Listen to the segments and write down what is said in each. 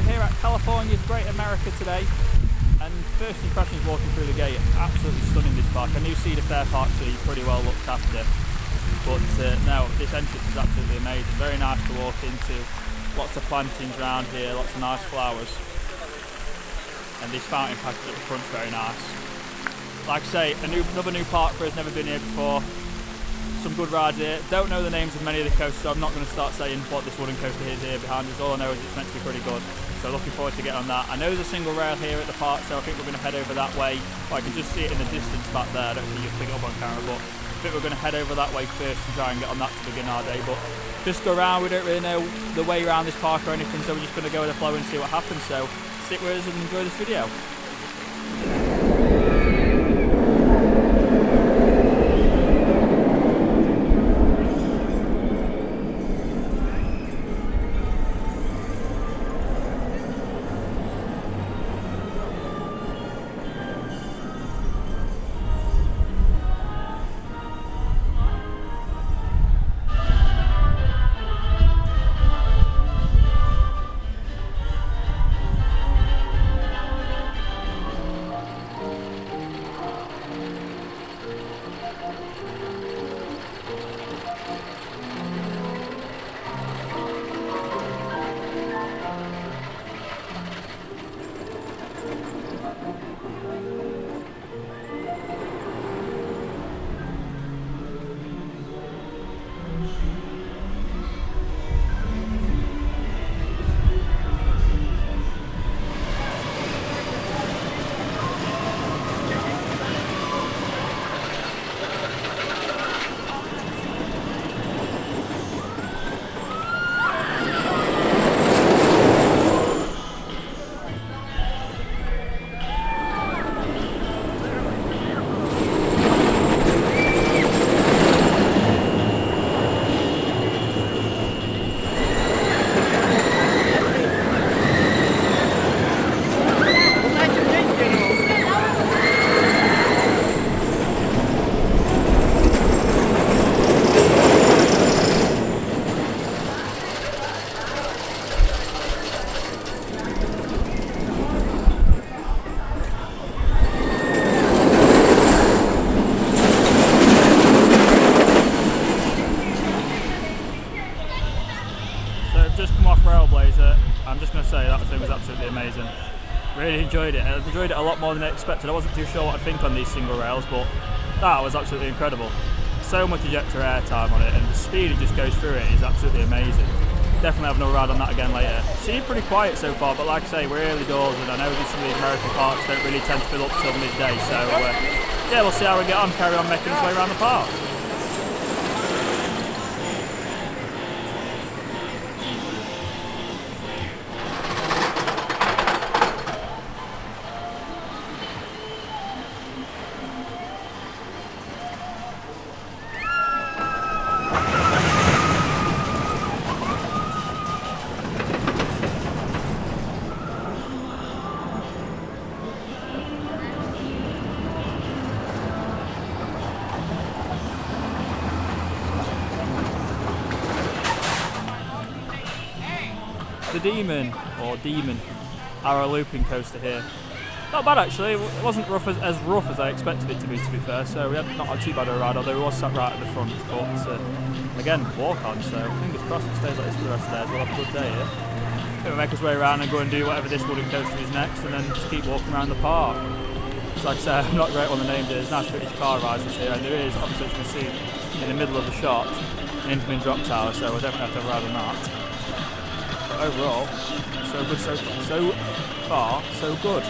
we're here at California's Great America today, and first impressions walking through the gate, absolutely stunning this park. I knew Cedar Fair Park to be pretty well looked after, but no, this entrance is absolutely amazing. Very nice to walk into, lots of plantings around here, lots of nice flowers, and this fountain package at the front's very nice. Like I say, another new park for us, never been here before. Some good rides here. Don't know the names of many of the coasters, so I'm not going to start saying what this wooden coaster is here behind us. All I know is it's meant to be pretty good, so looking forward to getting on that. I know there's a single rail here at the park, so I think we're going to head over that way. I can just see it in the distance back there. I don't think you can pick it up on camera, but I think we're going to head over that way first and try and get on that to begin our day. But just go around, we don't really know the way around this park or anything, so we're just going to go with the flow and see what happens. So stick with us and enjoy this video. I'm just going to say that thing was absolutely amazing. Really enjoyed it. I enjoyed it a lot more than I expected. I wasn't too sure what I'd think on these single rails, but that was absolutely incredible. So much ejector air time on it, and the speed it just goes through it is absolutely amazing. Definitely have no ride on that again later. Seemed pretty quiet so far, but like I say, we're early doors, and I know some of these American parks don't really tend to fill up till midday, so yeah, we'll see how we get on, carry on making our way around the park. The Demon Arrow looping coaster here. Not bad actually, it wasn't as rough as I expected it to be fair, so we had not too bad a ride, although we was sat right at the front, but again, walk on, so fingers crossed it stays like this for the rest of the day, so we'll have a good day here. We'll make our way around and go and do whatever this wooden coaster is next, and then just keep walking around the park. So like I say, I'm not great on the names here, there's nice British car rides here, and there is, obviously as you can see, in the middle of the shot, an Intamin drop tower, so I don't have to ride on that. Overall, so good so far, so good.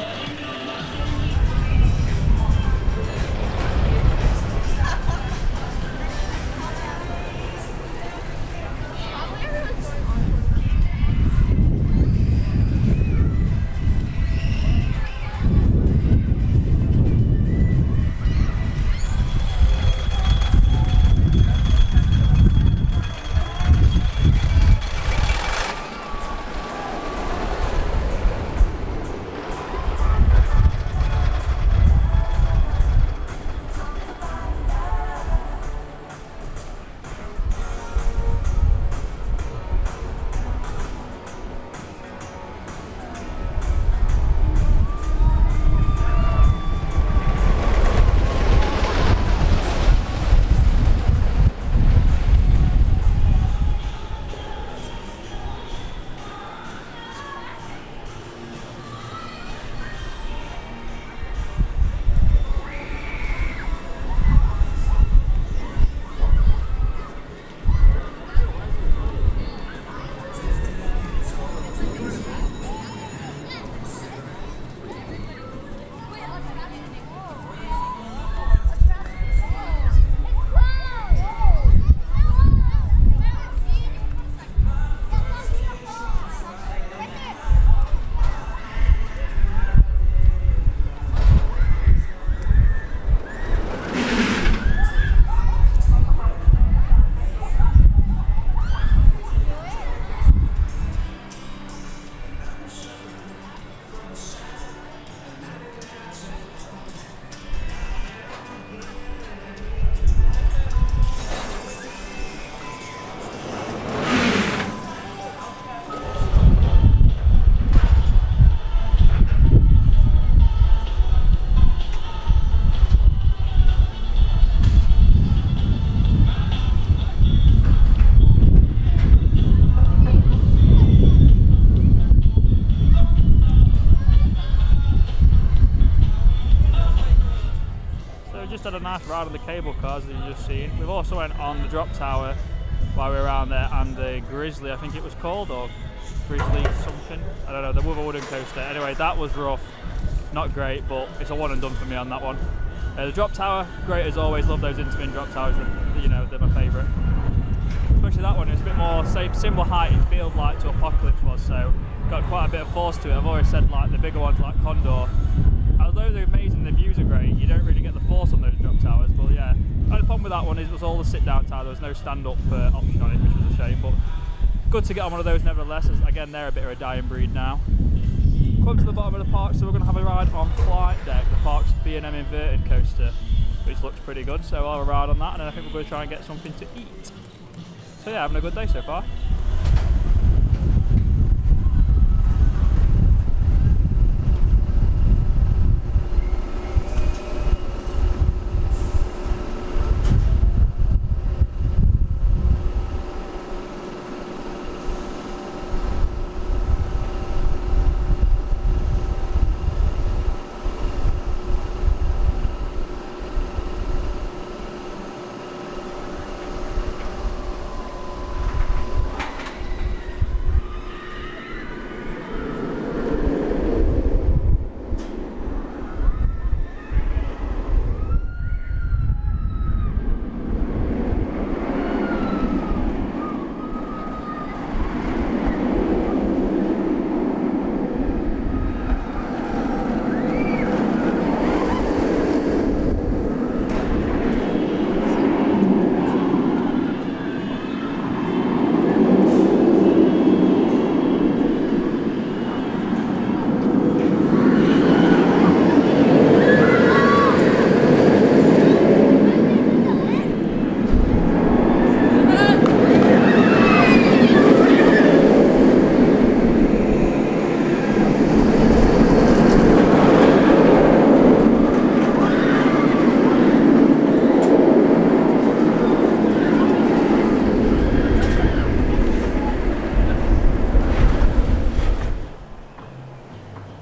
nice ride on the cable cars, as you've just seen. We've also went on the drop tower while we were around there, and the Grizzly, I think it was called, or Grizzly something. I don't know, the wooden coaster. Anyway, that was rough. Not great, but it's a one and done for me on that one. The drop tower, great as always. Love those Intamin drop towers. You know, they're my favourite. Especially that one. It's a bit more similar height. It feels like to Apocalypse was, so got quite a bit of force to it. I've always said like the bigger ones like Condor, although they're amazing, the views are great, you don't really get the force on those drop towers. But yeah, the only problem with that one is it was all the sit down tower. There was no stand up option on it, which was a shame. But good to get on one of those nevertheless, as again they're a bit of a dying breed now. Come to the bottom of the park, so we're going to have a ride on Flight Deck, the park's B&M inverted coaster, which looks pretty good. So I'll have a ride on that, and then I think we're going to try and get something to eat. So yeah, having a good day so far.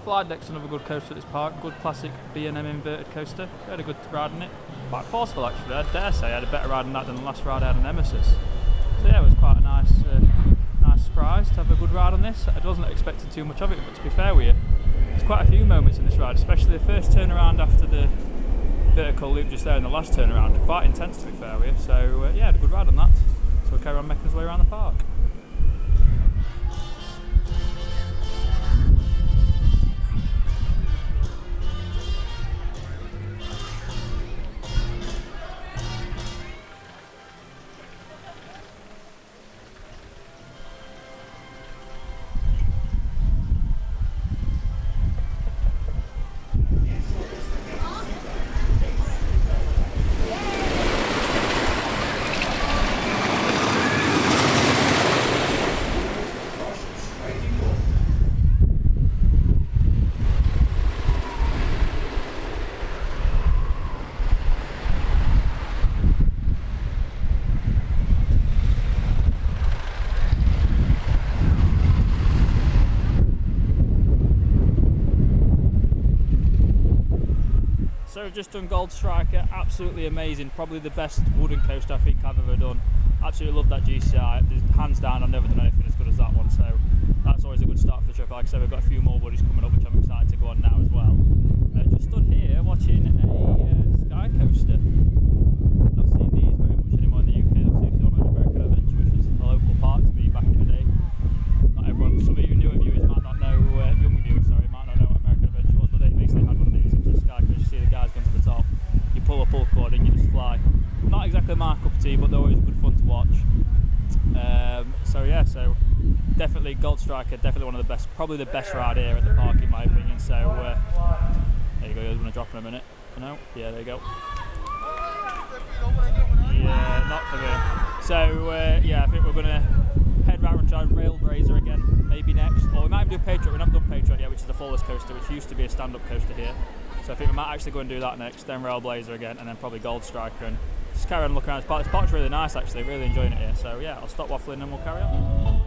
Flight Deck's another good coaster at this park, good classic B&M inverted coaster. We had a good ride on it, quite forceful actually. I dare say I had a better ride on that than the last ride I had on Nemesis. So yeah, it was quite a nice surprise to have a good ride on this. I wasn't expecting too much of it, but to be fair with you, there's quite a few moments in this ride, especially the first turnaround after the vertical loop just there and the last turnaround, quite intense to be fair with you. So yeah, I had a good ride on that. So we'll carry on making our way around the park. So we've just done Gold Striker, absolutely amazing, probably the best wooden coaster I think I've ever done. Absolutely love that GCI, hands down I've never done anything as good as that one, so that's always a good start for the trip. Like I said, we've got a few more buddies coming up which I'm excited to go on now as well. Just stood here watching a sky coaster. Not seen these very much anymore in the UK. I've seen one on American Adventure, which was a local park to me back in the day. Not everyone, some of you newer viewers might not know, younger viewers sorry, might not know what American Adventure was, but they basically had one of these, which is a sky coaster. You see the guys going to the top, you pull a pull cord and you just fly. Not exactly my cup of tea, but they're always good fun to watch. So yeah, so definitely Gold Striker, definitely one of the best, probably the best ride here at the park in my opinion. So there you go, you're going to drop in a minute. No, yeah, there you go. Yeah, not for me. So yeah, I think we're going to head round and try Railblazer again, maybe next. Or we might do Patriot. We've not done Patriot yet, which is the fullest coaster, which used to be a stand-up coaster here. So I think we might actually go and do that next, then Railblazer again, and then probably Gold Striker, and just carry on looking around this park. This park's really nice actually, really enjoying it here. So yeah, I'll stop waffling and we'll carry on.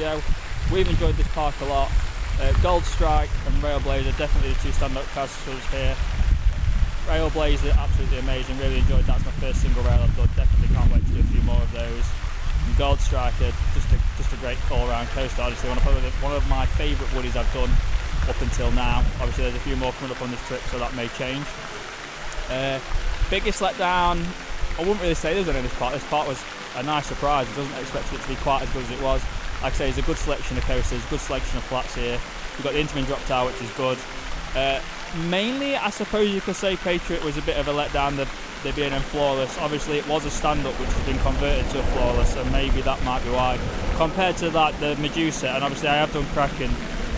video. We've enjoyed this park a lot. Gold Strike and Railblazer, definitely the two standout coasters here. Railblazer, absolutely amazing, really enjoyed that. It's my first single rail I've done, definitely can't wait to do a few more of those. And Gold Striker, just a great all-round coaster, honestly, one of my favourite woodies I've done up until now. Obviously there's a few more coming up on this trip, so that may change. Biggest letdown, I wouldn't really say there was any in this part. This part was a nice surprise. I wasn't expecting it to be quite as good as it was. Like I say, there's a good selection of coasters, good selection of flats here. We've got the Intamin drop tower, which is good. Mainly, I suppose you could say Patriot was a bit of a letdown, they being flawless. Obviously it was a stand-up which has been converted to a flawless, so maybe that might be why. Compared to that, the Medusa, and obviously I have done Kraken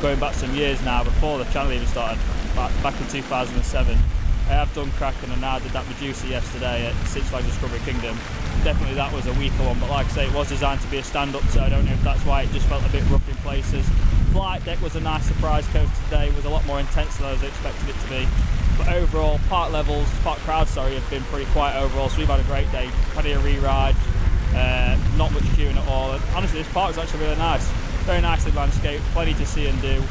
going back some years now, before the channel even started, back in 2007. I have done Kraken, and now I did that Medusa yesterday at Six Flags Discovery Kingdom. Definitely that was a weaker one, but like I say, it was designed to be a stand-up, so I don't know if that's why it just felt a bit rough in places. Flight Deck was a nice surprise coaster today. It was a lot more intense than I was expecting it to be. But overall, park crowds have been pretty quiet overall, so we've had a great day. Plenty of re-rides, not much queuing at all. And honestly, this park is actually really nice. Very nicely landscaped, plenty to see and do.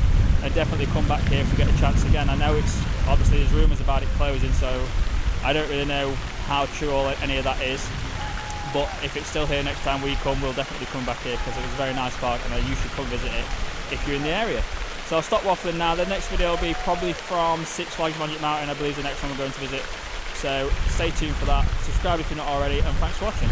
And definitely come back here if we get a chance again. I know it's, obviously there's rumours about it closing, so I don't really know how true any of that is. But if it's still here next time we come, we'll definitely come back here, because it was a very nice park and you should come visit it if you're in the area. So I'll stop waffling now. The next video will be probably from Six Flags Magic Mountain, I believe, the next one we're going to visit. So stay tuned for that. Subscribe if you're not already, and thanks for watching.